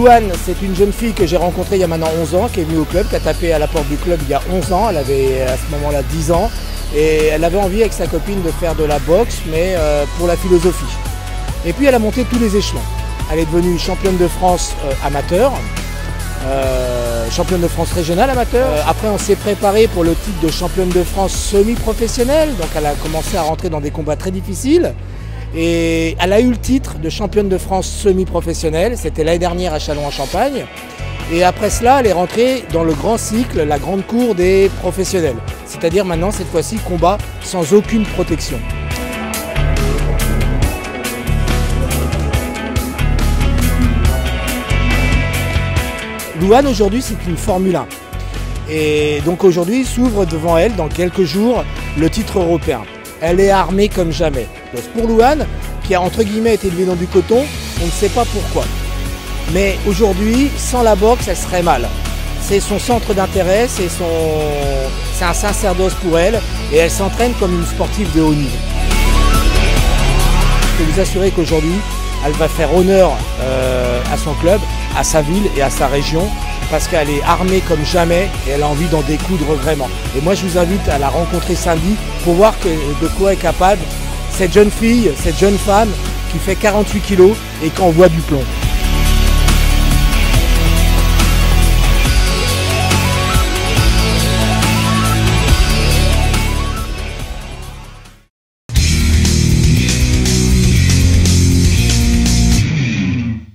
Louane, c'est une jeune fille que j'ai rencontrée il y a maintenant 11 ans, qui est venue au club, qui a tapé à la porte du club il y a 11 ans. Elle avait à ce moment-là 10 ans et elle avait envie avec sa copine de faire de la boxe, mais pour la philosophie. Et puis elle a monté tous les échelons. Elle est devenue championne de France amateur, championne de France régionale amateur. Après on s'est préparé pour le titre de championne de France semi-professionnelle, donc elle a commencé à rentrer dans des combats très difficiles. Et elle a eu le titre de championne de France semi-professionnelle, c'était l'année dernière à Châlons-en-Champagne. Et après cela, elle est rentrée dans le grand cycle, la grande cour des professionnels. C'est-à-dire maintenant, cette fois-ci, combat sans aucune protection. Louane aujourd'hui, c'est une Formule 1. Et donc aujourd'hui, s'ouvre devant elle, dans quelques jours, le titre européen. Elle est armée comme jamais. Donc pour Louane, qui a entre guillemets été élevée dans du coton, on ne sait pas pourquoi. Mais aujourd'hui, sans la boxe, elle serait mal. C'est son centre d'intérêt, c'est un sacerdoce pour elle et elle s'entraîne comme une sportive de haut niveau. Je peux vous assurer qu'aujourd'hui, elle va faire honneur à son club, à sa ville et à sa région parce qu'elle est armée comme jamais et elle a envie d'en découdre vraiment. Et moi, je vous invite à la rencontrer samedi pour voir de quoi est capable cette jeune fille, cette jeune femme qui fait 48 kilos et qui envoie du plomb.